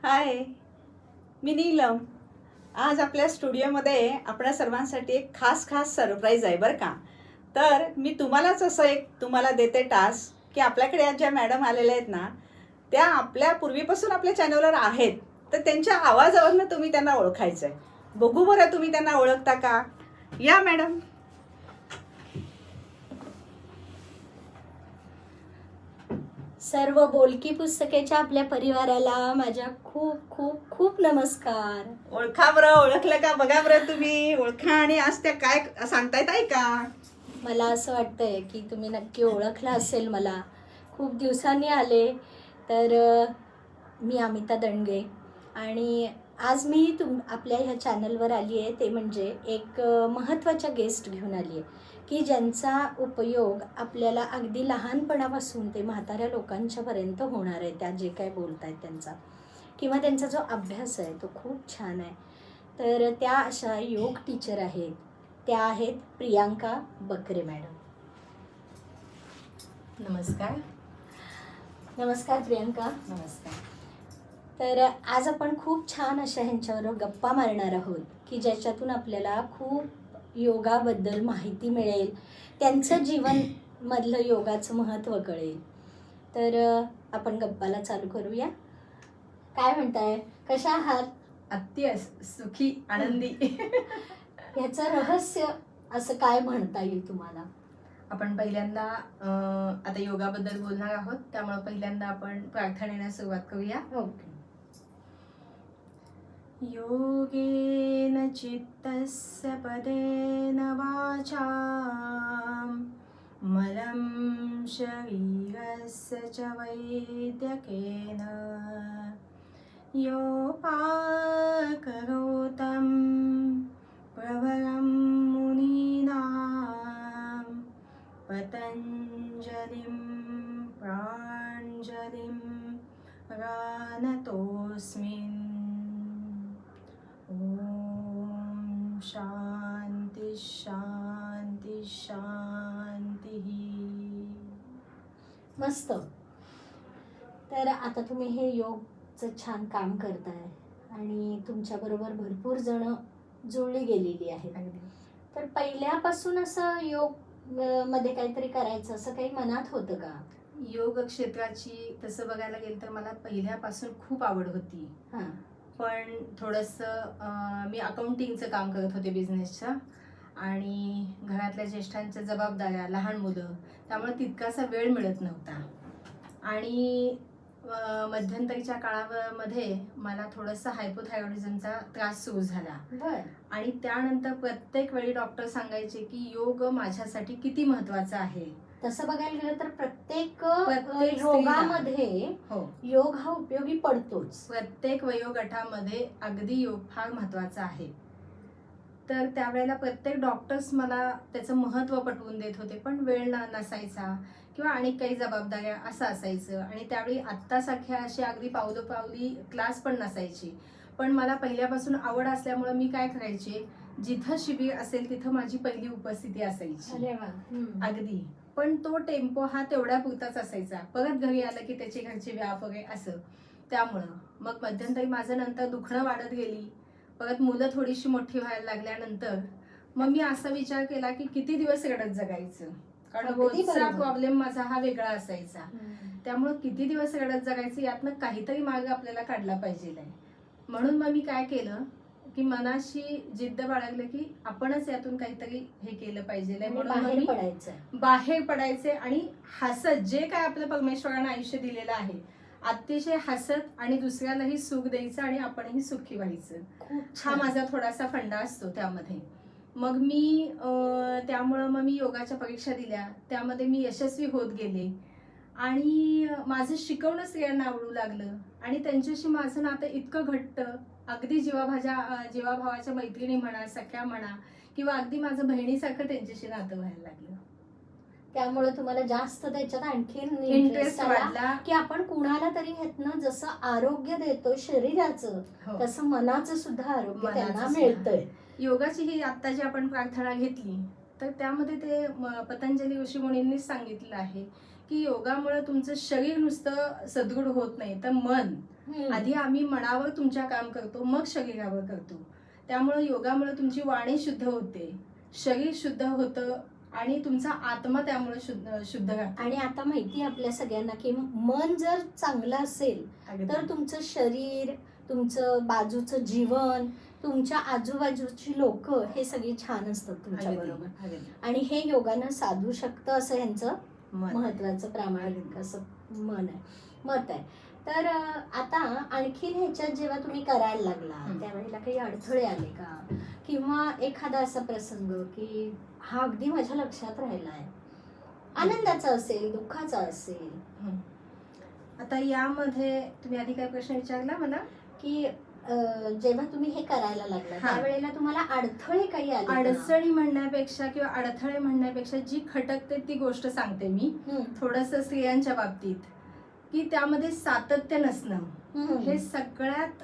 हाय, मी नीलम. आज आपल्या स्टुडिओमध्ये आपल्या सर्वांसाठी एक खास सरप्राईज आहे बरं का. तर मी तुम्हाला देते टास्क की आपल्याकडे आज ज्या मॅडम आलेल्या आहेत ना, त्या आपल्या पूर्वीपासून आपल्या चॅनलवर आहेत. तर त्यांच्या आवाजावरनं तुम्ही त्यांना ओळखायचं आहे. बघू बरं तुम्ही त्यांना ओळखता का. या मॅडम. सर्व बोलकी पुस्तकेच्या आपल्या परिवाराला माझ्या खूप खूप खूप नमस्कार. ओळखा बरं, ओळखलं का बघा बरं तुम्ही. ओळखा आणि आज त्या काय सांगतायत आहे का. मला असं वाटतंय की तुम्ही नक्की ओळखलं असेल. मला खूप दिवसांनी आले. तर मी अमिता दंडगे आणि आज मी आपल्या ह्या चॅनलवर आली आहे. ते म्हणजे एक महत्त्वाच्या गेस्ट घेऊन आली आहे की ज्यांचा उपयोग आपल्याला अगदी लहानपणापासून ते म्हाताऱ्या लोकांच्यापर्यंत होणार आहे. त्या जे काय बोलत आहेत त्यांचा किंवा त्यांचा जो अभ्यास आहे तो खूप छान आहे. तर त्या अशा योग टीचर आहेत. त्या आहेत प्रियांका बकरे मॅडम. नमस्कार. नमस्कार प्रियांका. नमस्कार. तर आज आपण खूप छान अशा ह्यांच्यावर गप्पा मारणार आहोत की ज्याच्यातून आपल्याला खूप योगाबद्दल माहिती मिळेल. त्यांचं जीवनमधलं योगाचं महत्त्व कळेल. तर आपण गप्पाला चालू करूया. काय म्हणताय, कशा आहात? अत्य सुखी आनंदी. ह्याचं रहस्य असं काय म्हणता येईल तुम्हाला? आपण पहिल्यांदा आता योगाबद्दल बोलणार आहोत, त्यामुळे पहिल्यांदा आपण प्रार्थनेला सुरुवात करूया. ओके. योगेन चित्तस्य पदेन वाचा मलं शरीरस्य च वैद्यकेन योपाकरोतं प्रवरं मुनीनां पतञ्जलिं प्राञ्जलिं प्रणतोऽस्मि. ओम शांती शांती शांती. मस्त. तर आता तुम्ही हे योगचं छान काम करताय आणि तुमच्याबरोबर भरपूर जण जुळली गेलेली आहेत. तर पहिल्यापासून असं योग मध्ये काहीतरी करायचं असं काही मनात होतं का? योग क्षेत्राची तसं बघायला गेलं तर मला पहिल्यापासून खूप आवड होती. हां. पण थोडंसं मी अकाउंटिंगचं काम करत होते, बिझनेसचं, आणि घरातल्या ज्येष्ठांच्या जबाबदाऱ्या, लहान मुलं, त्यामुळे तितकासा वेळ मिळत नव्हता. आणि मध्यंतरीच्या काळामध्ये मला थोडंसं हायपोथायरॉइडिझमचा त्रास सुरू झाला. आणि त्यानंतर प्रत्येक वेळी डॉक्टर सांगायचे की योग माझ्यासाठी किती महत्त्वाचा आहे. तसं बघायला गेलं तर प्रत्येक स्त्रीला, योगामध्ये हो, योग हा उपयोगी पडतोच. प्रत्येक वयोगटामध्ये अगदी योग फार महत्त्वाचा आहे. तर त्यावेळेला प्रत्येक डॉक्टर्स मला त्याचं महत्त्व पटवून देत होते, पण वेळ नसायचा किंवा आणि काही जबाबदाऱ्या असं असायचं. आणि त्यावेळी आत्तासारख्या अशी अगदी पावलोपावली क्लास पण नसायची. पण मला पहिल्यापासून आवड असल्यामुळे मी काय करायचे, जिथं शिबिर असेल तिथं माझी पहिली उपस्थिती असायची. अरे वा. अगदी. पण तो टेम्पो हा तेवढ्या पुरताच असायचा. परत घरी आलं की त्याची घरची व्याप वगैरे असं. त्यामुळं मग मध्यंतरी माझं नंतर दुखणं वाढत गेली. परत मुलं थोडीशी मोठी व्हायला लागल्यानंतर मग मी असा विचार केला की किती दिवस रडत जगायचं, कारण रोजचा प्रॉब्लेम माझा हा वेगळा असायचा. त्यामुळं किती दिवस रडत जगायचं, यातनं काहीतरी मार्ग आपल्याला काढला पाहिजे. म्हणून मग मी काय केलं की मनाशी जिद्द बाळगली की आपणच यातून काहीतरी हे केलं पाहिजे. म्हणून बाहेर पडायचे आणि हसत, जे काय आपलं परमेश्वरानं आयुष्य दिलेलं आहे, अतिशय हसत आणि दुसऱ्यालाही सुख द्यायचं आणि आपणही सुखी व्हायचं, हा माझा थोडासा फंडा असतो त्यामध्ये. मग मी त्यामुळं मग मी योगाच्या परीक्षा दिल्या, त्यामध्ये मी यशस्वी होत गेले आणि माझं शिकवणं स्त्रियांना आवडू लागलं आणि त्यांच्याशी माझं नातं इतकं घट्ट, अगदी जीवाभावाच्या मैत्रिणी म्हणा, सख्या म्हणा, किंवा अगदी माझं बहिणीसारखं त्यांच्याशी नातं व्हायला लागलं. त्यामुळे तुम्हाला जास्त त्याच्यात आणखीन इंटरेस्ट वाढला की आपण कुणाला तरी ह्यातनं जसं आरोग्य देतो शरीराचं, तसं मनाचं सुद्धा आरोग्य त्यांना मिळतंय. योगाची ही आता जी आपण प्रार्थना घेतली तर त्यामध्ये ते पतंजली ऋषीमुनींनीच सांगितलेलं आहे की योगामुळे तुमचं शरीर नुसतं सदृढ होत नाही, तर मन आधी आम्ही मनावर तुमच्या काम करतो, मग शरीरावर करतो. त्यामुळे योगामुळे तुमची वाणी शुद्ध होते, शरीर शुद्ध होतं आणि तुमचा आत्मा त्यामुळे शुद्ध राहतो. आणि आता माहिती आहे आपल्या सगळ्यांना की मन जर चांगलं असेल तर तुमचं शरीर, तुमचं बाजूचं जीवन, तुमच्या आजूबाजूची लोक हे सगळी छान असतात तुमच्या बरोबर. आणि हे योगानं साधू शकतं असं यांचं महत्वाचं प्रामाणिक असं मत आहे. तर आता आणखीन ह्याच्यात जेव्हा तुम्ही करायला लागला त्यावेळेला काही अडथळे आले का, किंवा एखादा असा प्रसंग की हा अगदी माझ्या लक्षात राहिलाय, आनंदाचा असेल, दुःखाचा असेल? आता यामध्ये तुम्ही आधी काय प्रश्न विचारला मला, की जेव्हा तुम्ही हे करायला लागला त्यावेळेला तुम्हाला अडथळे काही आले? अडचणी म्हणण्यापेक्षा किंवा अडथळे म्हणण्यापेक्षा जी खटकते ती गोष्ट सांगते मी थोडस स्त्रियांच्या बाबतीत, की त्यामध्ये सातत्य नसणं हे सगळ्यात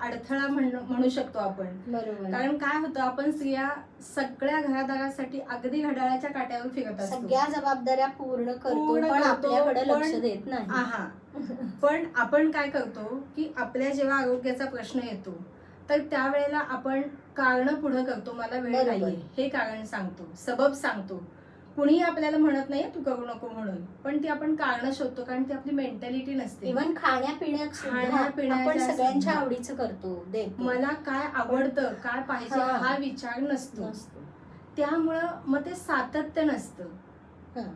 अडथळा म्हणू शकतो आपण. बरोबर. कारण काय होतं, आपण स्त्रिया सगळ्या घरादारासाठी अगदी घड्याळाच्या काट्यावर फिरत असतो, सगळ्या जबाबदाऱ्या पूर्ण करतो पण आपल्याकडे लक्ष देत नाही. पण आपण काय करतो की आपल्या जेव्हा आरोग्याचा प्रश्न येतो तर त्यावेळेला आपण कारण पुढे करतो, मला वेळ नाहीये हे कारण सांगतो, सबब सांगतो. कुणीही आपल्याला म्हणत नाही तू करू नको म्हणून, पण ती आपण कारण शोधतो, कारण ती आपली मेंटॅलिटी नसते. इव्हन खाण्यापिण्यात आपण सगळ्यांच्या आवडीचं करतो, मला काय आवडतं काय पाहिजे हा विचार नसतो. त्यामुळं मग ते सातत्य नसतं.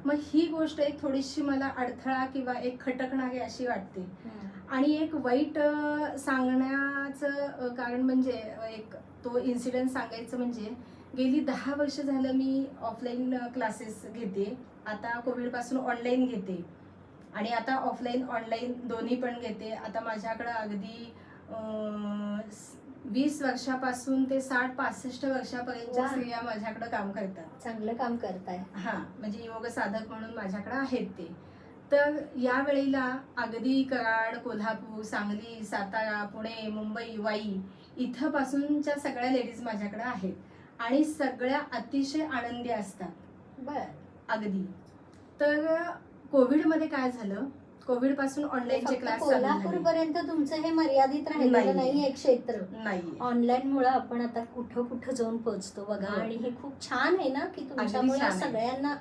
मग ही गोष्ट एक थोडीशी मला अडथळा किंवा एक खटकणारी अशी वाटते. आणि एक वाईट सांगण्याचं कारण म्हणजे एक तो इन्सिडेंट सांगायचं म्हणजे, गेली 10 वर्ष झालं मी ऑफलाईन क्लासेस घेते. आता कोविड पासून ऑनलाईन घेते आणि आता ऑफलाईन ऑनलाईन दोन्ही पण घेते. आता माझ्याकडं अगदी 20 वर्षापासून ते 60-65 वर्षापर्यंतच्या स्त्रिया माझ्याकडे काम करतात. चांगलं काम करताय. म्हणजे योग साधक म्हणून माझ्याकडे आहेत ते. तर या वेळेला अगदी कराड, कोल्हापूर, सांगली, सातारा, पुणे, मुंबई, वाई इथं पासूनच्या सगळ्या लेडीज माझ्याकडे आहेत आणि सगळ्या अतिशय आनंदी असतात. अगदी. तर कोविड मध्ये काय झालं, कोविड पासून ऑनलाईनचे क्लास कोल्हापूर पर्यंत तुमचं हे मर्यादित राहिलेलं नाहीये क्षेत्र. नाही, ऑनलाईन मुळे आपण आता कुठं कुठं जाऊन पोहोचतो बघा. आणि हे खूप छान आहे ना की तुमच्यामुळे सगळ्यांना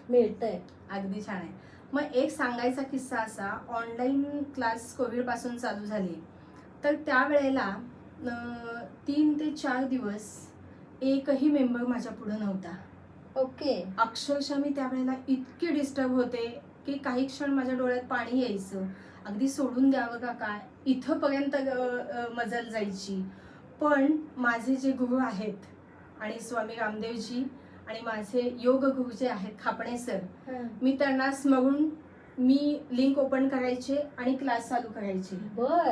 मिळतंय. अगदी छान आहे. मग एक सांगायचा किस्सा असा, ऑनलाईन क्लास कोविड पासून चालू झाले तर त्यावेळेला 3 ते 4 दिवस एकही मेंबर माझ्या पुढे नव्हता. ओके. अक्षरशः मी त्यावेळेला इतके डिस्टर्ब होते की काही क्षण माझ्या डोळ्यात पाणी यायचं, अगदी सोडून द्यावं का काय इथंपर्यंत मजल जायची. पण माझे जे गुरु आहेत आणि स्वामी रामदेवजी आणि माझे योग गुरु जे आहेत खापणे सर, मी त्यांना स्मरून मी लिंक ओपन करायचे आणि क्लास चालू करायचे.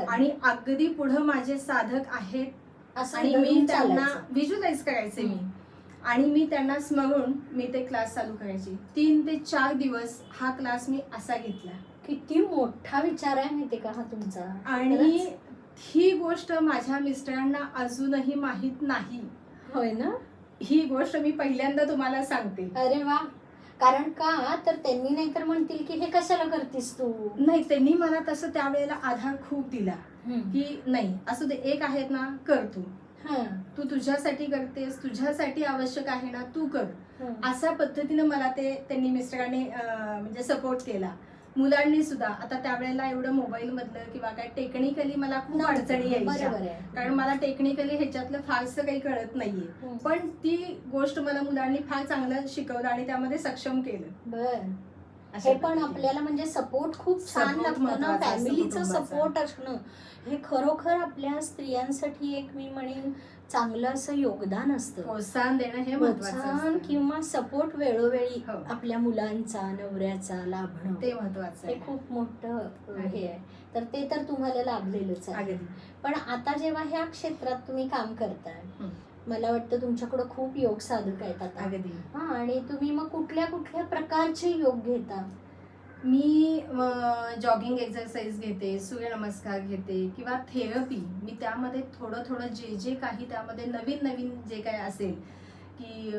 आणि अगदी पुढं माझे साधक आहेत आणि मी त्यांना व्हिज्युअलाइज करायचे मी, आणि मी त्यांना स्मरून मी ते क्लास चालू करायचे. 3 ते 4 दिवस हा क्लास मी असा घेतला. किती मोठा विचार आहे माहिती का हा तुमचा. आणि ही गोष्ट माझ्या मिस्टरांना अजूनही माहित नाही. होय ना. ही गोष्ट मी पहिल्यांदा तुम्हाला सांगते. अरे वा. कारण का तर त्यांनी नाहीतर म्हणतील की हे कशाला करतीस तू. नाही, त्यांनी मला तसं त्यावेळेला आधार खूप दिला की नाही असू दे, एक आहेत ना कर तू तुझ्यासाठी करतेस, तुझ्यासाठी आवश्यक आहे ना तू कर. अशा पद्धतीने मला ते त्यांनी मिस्टरांनी म्हणजे सपोर्ट केला. मुलांनी सुद्धा. आता त्यावेळेला एवढं मोबाईल मधलं किंवा काय टेक्निकली मला खूप अडचणी यायच्या, कारण मला टेक्निकली ह्याच्यातलं फारसं काही कळत नाहीये. पण ती गोष्ट मला मुलांनी फार चांगलं शिकवलं आणि त्यामध्ये सक्षम केलं. हे पण आपल्याला म्हणजे सपोर्ट खूप छान लागतं ना. फॅमिलीचं सपोर्ट असणं हे खरोखर आपल्या स्त्रियांसाठी एक मी म्हणेन चांगलं असं योगदान असतं. प्रोत्साहन देणं हे महत्त्वाचं, किंवा सपोर्ट वेळोवेळी आपल्या मुलांचा, नवऱ्याचा लाभणं ते महत्त्वाचं आहे. हे खूप मोठं हे आहे. तर ते तर तुम्हाला लाभलेलंच आहे. पण आता जेव्हा ह्या क्षेत्रात तुम्ही काम करताय, मला वाटतं तुमच्याकडे खूप योग साधक आहेत आता. आणि तुम्ही मग कुठल्या कुठल्या प्रकारचे योग घेता? मी जॉगिंग एक्सरसाइज घेते, सूर्यनमस्कार घेते किंवा थेरपी. मी त्यामध्ये थोडं जे काही त्यामध्ये नवीन जे काय असेल की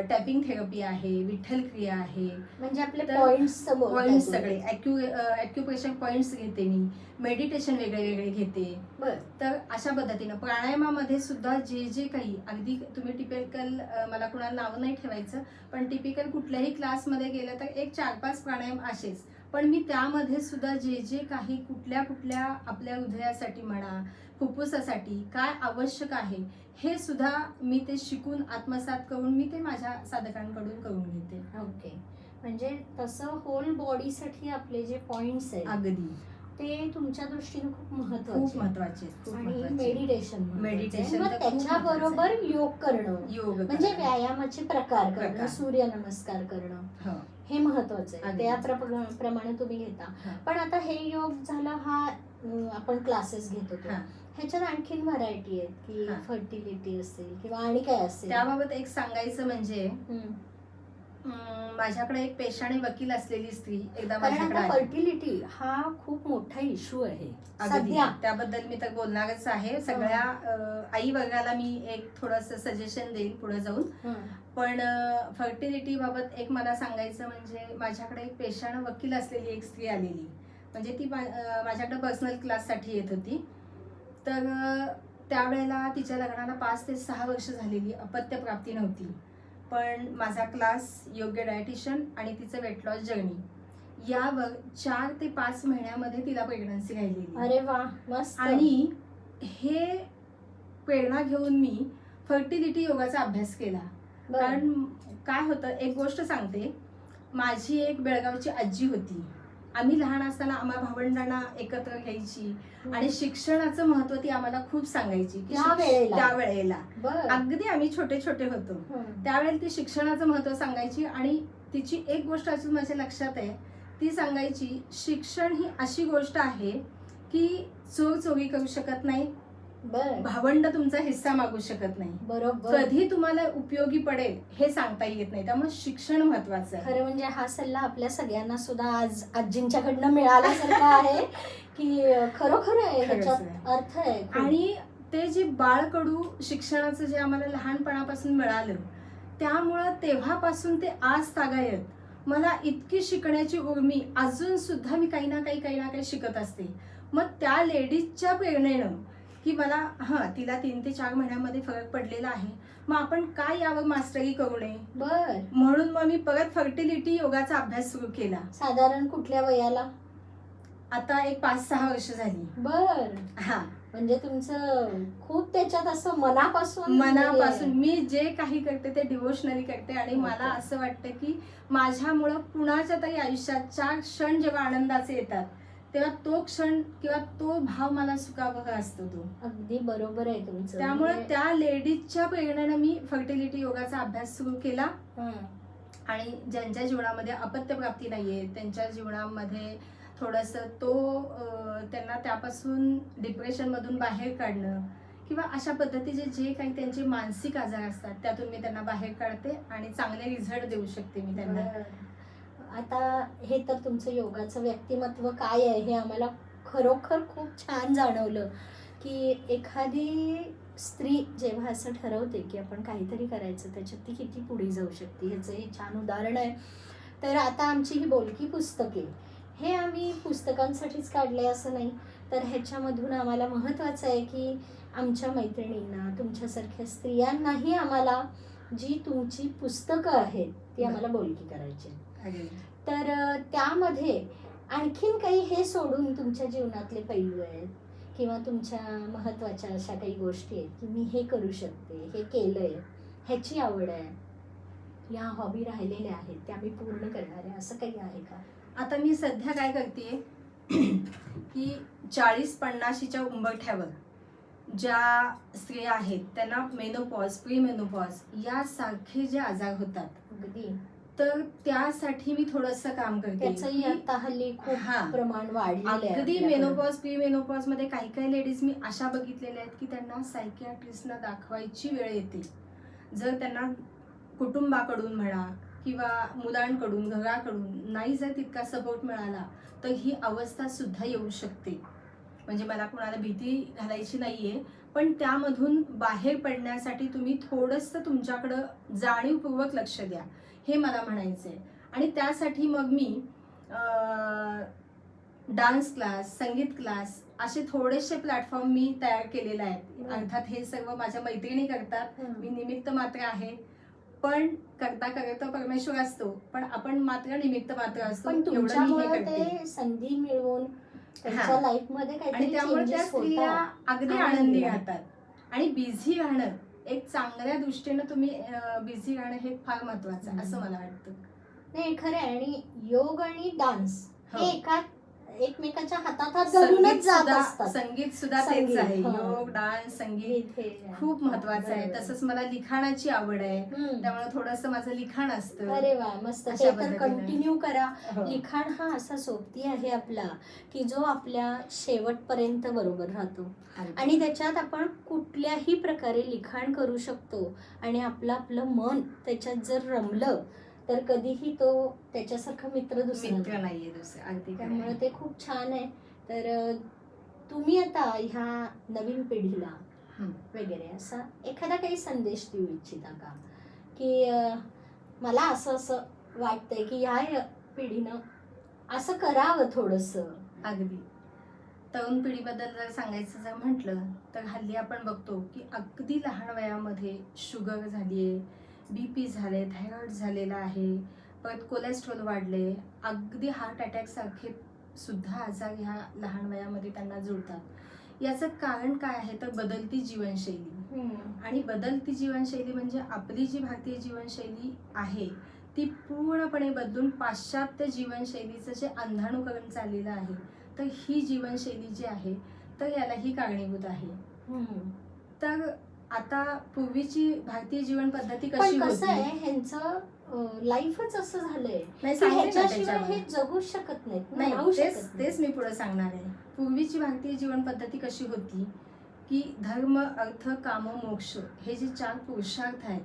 टॅपिंग थेरपी आहे, विठ्ठल क्रिया आहे, म्हणजे आपले तर पॉइंट्स समोर पॉइंट्स सगळे ॲक्युप्रेशर पॉइंट्स घेते मी, मेडिटेशन वेगळे वेगळे घेते. बर. तर अशा पद्धतीनं प्राणायामामध्ये सुद्धा जे जे काही अगदी तुम्ही टिपिकल, मला कुणाला नावं नाही ठेवायचं, पण टिपिकल कुठल्याही क्लासमध्ये गेलं तर एक 4-5 प्राणायाम असेच. पण मी त्यामध्ये सुद्धा जे जे काही कुठल्या कुठल्या आपल्या हृदयासाठी म्हणा, फुफ्फुसासाठी काय आवश्यक आहे हे सुद्धा मी ते शिकून आत्मसात करून मी ते माझ्या साधकांकडून करून घेते. ओके. म्हणजे तसं होल बॉडीसाठी आपले जे पॉइंट्स आहेत अगदी ते तुमच्या दृष्टीने खूप खूप महत्त्वाचे आहेत. महत्वाचे आहेत, खूप आणि महत्वाचे. मेडिटेशन Meditation तर खूप त्याच्याबरोबर योग करणं योग म्हणजे करणं. व्यायामाचे प्रकार करणं, प्रकार. सूर्यनमस्कार करणं हो. हे महत्वाचं आहे. अगदी. प्रमाणे तुम्ही घेता. हा. पण आता हे योग झालं हा आपण क्लासेस घेत होतो. हा. ह्याच्यात आणखीन व्हरायटी आहेत की हा. फर्टिलिटी असेल किंवा आणि काय असेल. त्याबाबत एक सांगायचं म्हणजे हम्म. माझ्याकडे एक पेशाने वकील असलेली स्त्री एकदा कारण माझ्याकडे आता आली. फर्टिलिटी हा खूप मोठा इश्यू आहे अगदी. सध्या. त्याबद्दल मी तर बोलणारच आहे. सगळ्या आई वर्गाला मी एक थोडंसं सजेशन देईन पुढे जाऊन. हम्म. पण फर्टिलिटी बाबत एक मला सांगायचं म्हणजे माझ्याकडे एक पेशानं वकील असलेली एक स्त्री आलेली. म्हणजे ती माझ्याकडे पर्सनल क्लाससाठी येत होती. तर त्यावेळेला तिच्या लग्नाला 5 ते 6 वर्ष झालेली, अपत्य प्राप्ती नव्हती. पण माझा क्लास, योग्य डायटिशियन आणि तिचं वेट लॉस जर्नी यावर 4 ते 5 महिन्यामध्ये तिला प्रेग्नन्सी राहिलेली. अरे वा, मस्त. आणि हे प्रेरणा घेऊन मी फर्टिलिटी योगाचा अभ्यास केला. बरं. कारण काय होतं, एक गोष्ट सांगते. माझी एक बेळगावची आजी होती. आम्ही लहान असताना आम्हा भावंडांना एकत्र घ्यायची आणि शिक्षणाचं महत्व ती आम्हाला खूप सांगायची की त्यावेळेला बरं. अगदी आम्ही छोटे छोटे होतो हम्म. त्यावेळेला ती शिक्षणाचं महत्व सांगायची. आणि तिची एक गोष्ट अजून माझ्या लक्षात आहे. ती सांगायची, शिक्षण ही अशी गोष्ट आहे की चोर चोरी करू शकत नाही, बरं. भावंड तुमचा हिस्सा मागू शकत नाही, बरोबर. कधी तुम्हाला उपयोगी पडेल हे सांगता येत नाही. त्यामुळे शिक्षण महत्वाचं आहे. खरं म्हणजे हा सल्ला आपल्या सगळ्यांना सुद्धा आज आजींच्याकडनं मिळाल्यासारखा आहे की खरोखर आहे, खरंच ह्याच्यात आहे. अर्थ आहे खूप. आणि ते जे बाळकडू शिक्षणाचं जे आम्हाला लहानपणापासून मिळालं, त्यामुळं तेव्हापासून ते आज तागायत मला इतकी शिकण्याची उर्मी अजून सुद्धा मी काही ना काही शिकत असते. मग त्या लेडीजच्या प्रेरणेनं की मला तिला 3 ते 4 महिन्यामध्ये फरक पडलेला आहे, मग आपण काय यावर मास्टरी करू नये, बर. म्हणून मग मी परत फर्टिलिटी योगाचा अभ्यास सुरू केला. साधारण कुठल्या वयाला? आता एक 5-6 वर्ष झाली. बर. हा, म्हणजे तुमचं खूप त्याच्यात असं मनापासून मी जे काही करते ते डिवोशनली करते. आणि मला असं वाटतं की माझ्यामुळं कुणाच्या तरी आयुष्यात 4 क्षण जेव्हा आनंदाचे येतात तेव्हा तो क्षण किंवा तो भाव मला सुखावह असतो तो. अगदी बरोबर आहे तुमचं. त्यामुळे त्या लेडीजच्या प्रेरणेनं मी फर्टिलिटी योगाचा अभ्यास सुरू केला. आणि ज्यांच्या जीवनामध्ये अपत्य प्राप्ती नाहीये, त्यांच्या जीवनामध्ये थोडंसं त्यांना त्यापासून डिप्रेशन मधून बाहेर काढणं किंवा अशा पद्धतीचे जे काही त्यांचे मानसिक आजार असतात त्यातून मी त्यांना बाहेर काढते आणि चांगले रिझल्ट देऊ शकते मी त्यांना. आता हे तर तुमचं योगाचं व्यक्तिमत्व काय आहे हे आम्हाला खरोखर खूप छान जाणवलं की एखादी स्त्री जेव्हा असं ठरवते की आपण काहीतरी करायचं त्याच्यात ती किती पुढे जाऊ शकते, ह्याचं हे छान उदाहरण आहे. तर आता आमची ही बोलकी पुस्तके हे आम्ही पुस्तकांसाठीच काढले असं नाही, तर ह्याच्यामधून आम्हाला महत्त्वाचं आहे की आमच्या मैत्रिणींना, तुमच्यासारख्या स्त्रियांनाही आम्हाला जी तुमची पुस्तकं आहेत ती आम्हाला बोलकी करायची. तर त्यामध्ये आणखीन काही हे सोडून तुमच्या जीवनातले पैलू आहेत किंवा तुमच्या महत्त्वाच्या अशा काही गोष्टी आहेत की मी हे करू शकते, हे केलंय, ह्याची आवड आहे, या हॉबी राहिलेल्या आहेत त्या मी पूर्ण करणार आहे, असं काही आहे का? आता मी सध्या काय करते की 40-50च्या उंबरठ्यावर ज्या स्त्रिया आहेत त्यांना मेनोपॉज, प्री मेनोपॉज यासारखे जे आजार होतात, अगदी, तर त्यासाठी मी थोडंसं काम करते. त्याचंही आता हल्ली खूप प्रमाण वाढलेलं आहे. अगदी मेनोपॉज, प्री मेनोपॉज मध्ये काही लेडीज मी अशा बघितलेल्या आहेत की त्यांना सायकियाट्रिस्टला दाखवायची वेळ येते. जर त्यांना कुटुंबाकडून म्हणा किंवा मुलांकडून, घराकडून नाही जर तितका सपोर्ट मिळाला तर ही अवस्था सुद्धा येऊ शकते. म्हणजे मला कोणाला भीती घालायची नाहीये, पण त्यामधून बाहेर पडण्यासाठी तुम्ही थोडंसं तुमच्याकडं जाणीवपूर्वक लक्ष द्या, हे मला म्हणायचंय. आणि त्यासाठी मग मी डान्स क्लास, संगीत क्लास असे थोडेसे प्लॅटफॉर्म मी तयार केलेले आहेत. अर्थात हे सर्व माझ्या मैत्रिणी करतात, मी निमित्त मात्र आहे. पण करता करता परमेश्वर असतो, पण आपण मात्र निमित्त मात्र असतो. पण एवढं मी हे तुमच्यामुळे करते. ते संधी मिळवून त्यांच्या हा. लाईफ मध्ये आणि काहीतरी त्यामुळे त्या चेंजेस स्त्रिया होतात. अगदी आनंदी आनंदी आहे. राहतात. आणि बिझी राहणं, एक चांगल्या दृष्टीनं तुम्ही बिझी राहणं हे फार महत्वाचं असं मला वाटतं. नाही खरं आहे. आणि योग आणि डान्स हो. हे एकमेकाच्या हातात हात धरूनच जात असतात. संगीत सुद्धा तेच संगीत, आहे. हो. योग, डान्स, संगीत हे खूप महत्वाचं आहे. बरोबर. तसंच मला लिखाणाची आवड आहे, हम्म. त्यामुळे थोडंसं माझं लिखाण असतं. अरे वा, मस्त. अशा ते तर पद्धतीने. कंटिन्यू करा. हो. लिखाण हा असा सोबती आहे आपला की जो आपल्या शेवटपर्यंत बरोबर राहतो. आणि त्याच्यात आपण कुठल्याही प्रकारे लिखाण करू शकतो. आणि आपलं मन त्याच्यात जर रमलं तर कधीही तो त्याच्यासारखा मित्र दुसरा मित्र नाही. नाहीये दुसरं. अगदी खरं त्यामुळे आहे. ते खूप छान आहे. तर तुम्ही आता ह्या नवीन पिढीला हम्म. वगैरे असा एखादा काही संदेश देऊ इच्छिता का, की मला असं असं वाटतंय की ह्या पिढीनं असं करावं थोडंसं. अगदी तरुण पिढीबद्दल जर सांगायचं जर म्हटलं तर हल्ली आपण बघतो की अगदी लहान वयामध्ये शुगर झालीये, BP झाले, थायरॉइड झालेला आहे, परत कोलेस्ट्रॉल वाढले, अगदी हार्ट अटॅक सारखे सुद्धा आजार ह्या लहान वयामध्ये त्यांना जुळतात. याचं कारण काय आहे तर बदलती जीवनशैली. आणि बदलती जीवनशैली म्हणजे आपली जी भारतीय जीवनशैली आहे ती पूर्णपणे बदलून पाश्चात्य जीवनशैलीचं जे अंधानुकरण चाललेलं आहे, तर ही जीवनशैली जी आहे तर याला ही कारणीभूत आहे. तर आता पूर्वीची भारतीय जीवन पद्धती कशी पण कसं आहे, होती? ह्यांचं लाईफच असं झालंय नाही की सांगते ना ह्याच्याशिवाय त्याच्यावर. हे जगू शकत नाहीत, नाही राहू तेच शकत नाही. तेच मी पुढे सांगणार आहे. पूर्वीची भारतीय जीवन पद्धती कशी होती की धर्म, अर्थ, काम, मोक्ष हे जे 4 पुरुषार्थ आहेत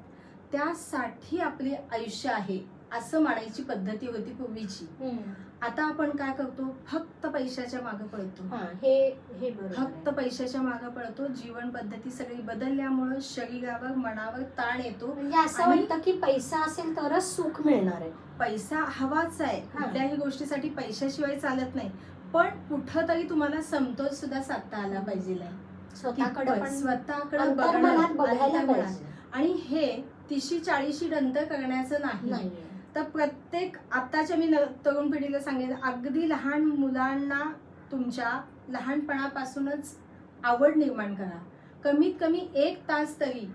त्यासाठी आपले आयुष्य आहे असं मानायची पद्धती होती पूर्वीची. आता आपण काय करतो, फक्त पैशाच्या मागे पळतो. हे बरोबर फक्त आहे. पैशाच्या मागे पळतो. जीवन पद्धती सगळी बदलल्यामुळे शरीरावर, मनावर ताण येतो. म्हणजे असं आणि- वाटतं की पैसा असेल तरच सुख मिळणार आहे. पैसा हवाच आहे, हा. कुठल्याही गोष्टीसाठी पैशाशिवाय चालत नाही. पण कुठंतरी तुम्हाला समतोल सुद्धा साधता आला पाहिजे. स्वतःकडे पण स्वतःकडे अंतर्मनात बघायला अंतर्मनात. पाहिजे. आणि हे 30-40 नंतर करण्याचं नाही. नाहीये. तर प्रत्येक आताच्या मी तरुण पिढीला सांगेन, अगदी लहान मुलांना तुमच्या लहानपणापासूनच आवड निर्माण करा. कमीत कमी 1 तास तरी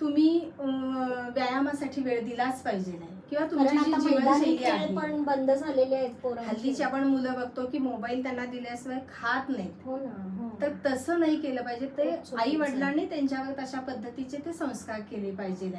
तुम्ही व्यायामासाठी वेळ दिलाच पाहिजे. किंवा कारण तुमची आता जी मैदानी जीवनशैली खेळ आहे, पण बंद झालेले आहेत पोरांची. हल्लीची आपण मुलं बघतो की मोबाईल त्यांना दिल्याशिवाय खात नाहीत. हो ना, हो. तर तसं नाही केलं पाहिजे. ते खूप चुकीचं आई आहे. वडिलांनी त्यांच्यावर तशा पद्धतीचे ते संस्कार केले पाहिजे.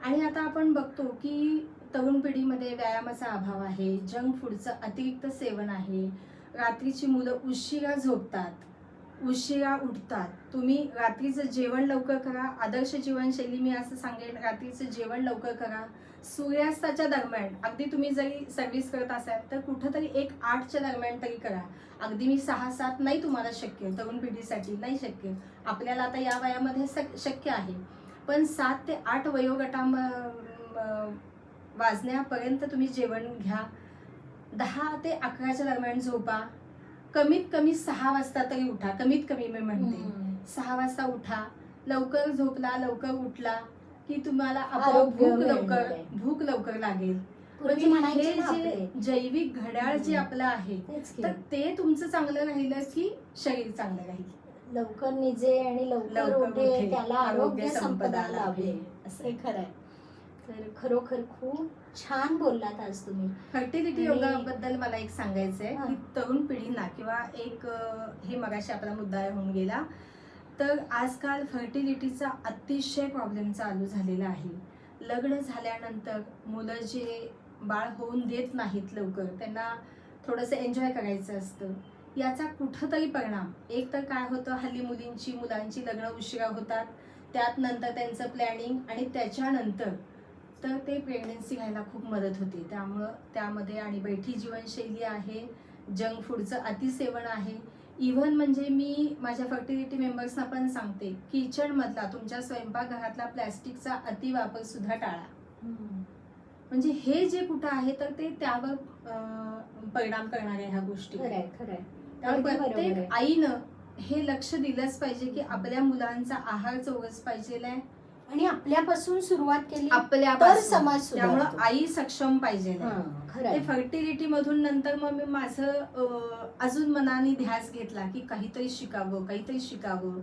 आणि आता आपण बघतो की तरुण पिढीमध्ये व्यायामाचा अभाव आहे, जंक फूडचं अतिरिक्त सेवन आहे, रात्रीची मुलं उशिरा झोपतात, उशिरा उठतात. तुम्ही रात्रीचं जेवण लवकर करा. आदर्श जीवनशैली मी असं सांगेन, रात्रीचं जेवण लवकर करा. सूर्यास्ताच्या दरम्यान, अगदी तुम्ही जरी सर्व्हिस करत असाल तर कुठंतरी 1-8च्या दरम्यान तरी करा. अगदी मी 6-7 नाही तुम्हाला शक्य, तरुण पिढीसाठी नाही शक्य. आपल्याला आता या वयामध्ये शक्य आहे, पण 7 ते 8 वयोगटा वाजण्यापर्यंत तुम्ही जेवण घ्या. 10 ते 11च्या दरम्यान झोपा. कमीत कमी 6 वाजता तरी उठा. कमीत कमी मी म्हणते 6 वाजता उठा. लवकर झोपला, लवकर उठला की तुम्हाला आपोआप भूक लवकर लागेल. पूर्वी म्हणजे म्हणायचे हे ना जे आपले. जैविक घड्याळ जे आपलं आहे तेच की. तर ते तुमचं चांगलं राहिलं की शरीर चांगलं राहील. लवकर निजे आणि लवकर लवकर उठे, उठे, त्याला आरोग्य संपदा लाभे. लाभे. असं हे खरं आहे. तर खरोखर खूप छान बोललात आज तुम्ही. फर्टिलिटी आणि- योगाबद्दल मला एक सांगायचं आहे हा. की तरुण पिढींना किंवा एक हे मगाशी आपला मुद्दा होऊन गेला, तर आजकाल फर्टिलिटीचा अतिशय प्रॉब्लेम चालू झालेला आहे. लग्न झाल्यानंतर मुलं जे बाळ होऊन देत नाहीत लवकर, त्यांना थोडंसं एन्जॉय करायचं असतं. याचा कुठंतरी परिणाम, एक तर काय होतं, हल्ली मुलांची लग्न उशिरा होतात, त्यात नंतर त्यांचं प्लॅनिंग आणि त्याच्यानंतर तर ते प्रेग्नन्सी व्हायला खूप मदत होते. त्यामुळं त्यामध्ये आणि बैठी जीवनशैली आहे, जंक फूडचं अतिसेवन आहे, इव्हन म्हणजे मी माझ्या फर्टिलिटी मेंबर्सना पण सांगते, किचनमधला तुमच्या स्वयंपाकघरातला प्लॅस्टिकचा अतिवापर सुद्धा टाळा. म्हणजे हे जे कुठं आहे तर ते त्यावर परिणाम करणाऱ्या ह्या गोष्टी. खरंय खरंय. त्यामुळे अगदी बरोबर आहे. प्रत्येक आईनं हे लक्ष दिलंच पाहिजे की आपल्या मुलांचा आहार चौरस पाहिजे आहे, आणि आपल्यापासून सुरुवात केली तर आपल्यापासून. समाज त्यामुळं सुधारतो. आई सक्षम पाहिजे. खरंय. ते फर्टिलिटी मधून नंतर मग मी माझं अजून मनाने ध्यास घेतला की काहीतरी शिकावं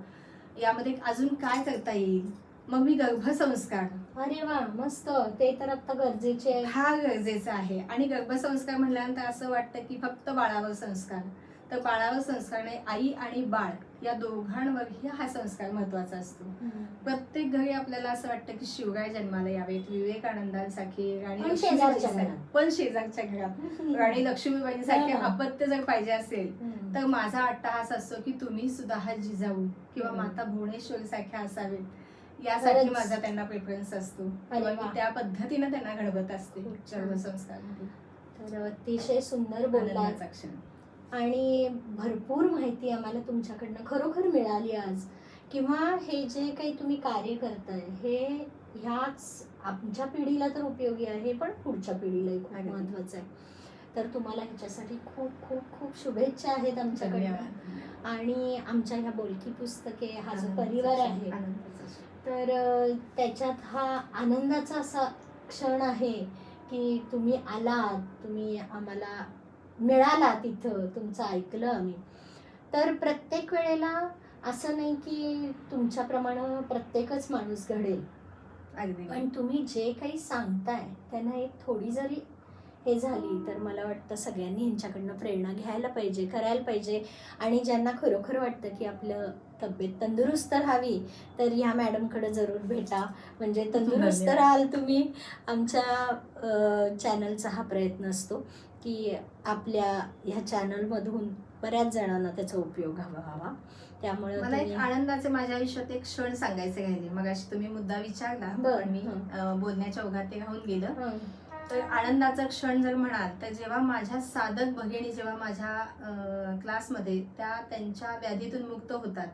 यामध्ये अजून काय करता येईल. मग मी गर्भसंस्कार, अरे वा मस्त, ते तर आता गरजेचे आहे. हा गरजेचा आहे. आणि गर्भसंस्कार म्हटल्यानंतर असं वाटतं की फक्त बाळावर संस्कार, तर बाळावर संस्कार नाही, आई आणि बाळ या दोघांवरही हा संस्कार महत्वाचा असतो. प्रत्येक घरी आपल्याला असं वाटतं की शिवराय जन्माला यावेत, विवेकानंदांसारखे, राणी पण लक्ष्मीबाई शेजारच्या घरात. पण शेजारच्या घरात राणी लक्ष्मीबाईंसारखे हा. अपत्य जर पाहिजे असेल तर माझा अट्टहास असतो की तुम्ही सुद्धा हा जिजाऊ किंवा माता भुवनेश्वरी सारख्या असावेत, यासाठी खरंच. माझा त्यांना प्रेफरन्स असतो. अरे किंवा वा. मी त्या पद्धतीने त्यांना घडवत असते खूप छान. गर्भसंस्कारमध्ये. तर अतिशय सुंदर बोललात आनंदाचा क्षण. आणि भरपूर माहिती आम्हाला तुमच्याकडनं खरोखर मिळाली आज. किंवा हे जे काही तुम्ही कार्य करताय हे ह्याच आमच्या पिढीला तर उपयोगी आहे, पण पुढच्या पिढीलाही खूप अगदी. महत्वाचं आहे. तर तुम्हाला ह्याच्यासाठी खूप खूप खूप शुभेच्छा आहेत आमच्याकडनं. धन्यवाद. आणि आमच्या ह्या बोलकी पुस्तके हा जो आनंदाचा परिवार क्षण, आहे आनंदाचा क्षण. तर त्याच्यात हा आनंदाचा असा क्षण आहे की तुम्ही आलात, तुम्ही आम्हाला मिळालात इथं, तुमचं ऐकलं आम्ही. तर प्रत्येक वेळेला असं नाही की तुमच्याप्रमाणे प्रत्येकच माणूस घडेल, अगदी. पण तुम्ही जे काही सांगताय त्यांना एक थोडी जरी हे झाली तर मला वाटतं सगळ्यांनी ह्यांच्याकडनं प्रेरणा घ्यायला पाहिजे, करायला पाहिजे. आणि ज्यांना खरोखर वाटतं की आपलं तब्येत तंदुरुस्त राहावी तर ह्या मॅडमकडे जरूर भेटा, म्हणजे तंदुरुस्त धन्यवाद. राहाल तुम्ही. आमच्या चॅनलचा हा प्रयत्न असतो की आपल्या ह्या चॅनलमधून बऱ्याच जणांना त्याचा उपयोग व्हावा. त्यामुळे मला एक तुम्ही- आनंदाचे माझ्या आयुष्यात एक क्षण सांगायचे राहिले. मग अशी तुम्ही मुद्दा विचारला बरं, पण मी हं. बोलण्याच्या ओघात ते राहून गेलं. हं. तर आनंदाचा क्षण जर म्हणाल तर जेव्हा माझ्या साधक भगिनी जेव्हा माझ्या क्लासमध्ये त्यांच्या व्याधीतून मुक्त होतात,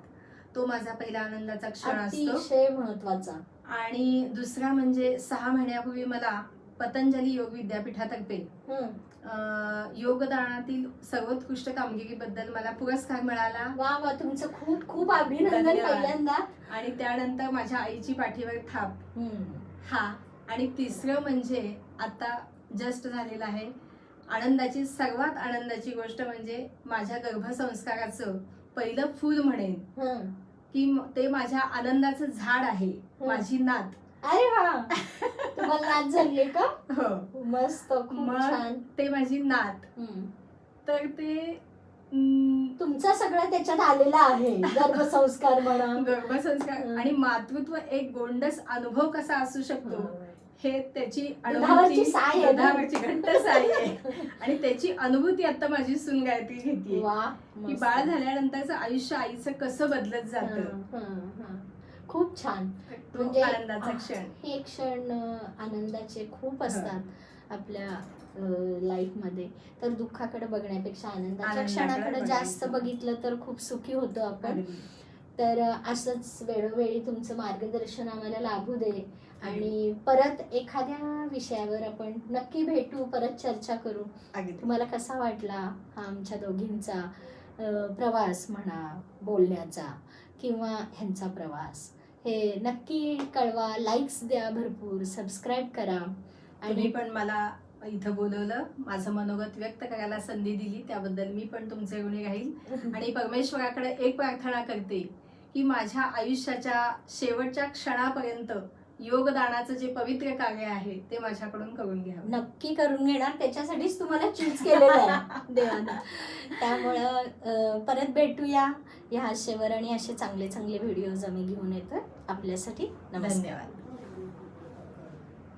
तो माझा पहिला आनंदाचा क्षण असतो. अतिशय महत्वाचा. आणि दुसरा म्हणजे 6 महिन्यापूर्वी मला पतंजली योग विद्यापीठातर्फे हं. योगदानातील सर्वोत्कृष्ट कामगिरीबद्दल मला पुरस्कार मिळाला. वा वा, तुमचं खूप खूप अभिनंदन धन्यवाद. पहिल्यांदा. आणि त्यानंतर माझ्या आईची पाठीवर थाप हं. हा. आणि तिसरं म्हणजे आता जस्ट झालेलं आहे आनंदाची, सर्वात आनंदाची गोष्ट म्हणजे माझ्या गर्भसंस्काराचं पहिलं फूल म्हणेन हं. की ते माझ्या आनंदाचं झाड आहे, माझी नात. अरे वा, तुम्हाला नाच झालीये का? हो, मस्त, खूप मग छान. ते माझी नात. हं. तर ते तुमचं सगळं त्याच्यात आलेलं आहे. गर्भसंस्कार म्हणा. गर्भसंस्कार आणि मातृत्व एक गोंडस अनुभव कसा असू शकतो हे त्याची दुधावरची साय आहे ना? दुधावरची घट्ट साय आहे. आणि त्याची अनुभूती आता माझी सून गायत्री घेते वा, की मस्त. बाळ झाल्यानंतरचं आयुष्य आईचं कसं बदलत जातं. हं, हं. खूप छान. तो म्हणजे आनंदाचा क्षण. हे क्षण आनंदाचे खूप असतात आपल्या लाईफ मध्ये. तर दुःखाकडे बघण्यापेक्षा आनंदाच्या आनंदाकडे क्षणाकडे जास्त बघायचं. बघितलं तर खूप सुखी होतो आपण. अगदी. तर असंच वेळोवेळी तुमचं मार्गदर्शन आम्हाला लाभू दे. आणि परत एखाद्या विषयावर आपण नक्की भेटू, परत चर्चा करू. अगदी. तुम्हाला कसा वाटला हा आमच्या दोघींचा प्रवास म्हणा, बोलण्याचा किंवा ह्यांचा प्रवास, हे नक्की कळवा. लाईक्स द्या भरपूर, सबस्क्राईब करा. तुम्ही पण मला इथं बोलवलं, माझं मनोगत व्यक्त करायला संधी दिली, त्याबद्दल मी पण तुमचे ऋणी राहील. आणि परमेश्वराकडे एक प्रार्थना करते की माझ्या आयुष्याच्या शेवटच्या क्षणापर्यंत योगदानाचं जे पवित्र कार्य आहे ते माझ्याकडून करून घ्या. नक्की करून घेणार, त्याच्यासाठीच तुम्हाला चूज केलेलं आहे देवानं. त्यामुळं परत भेटूया ह्या हास्यावर आणि असे चांगले चांगले व्हिडिओज आम्ही घेऊन येतोय आपल्यासाठी. नमस्कार. धन्यवाद.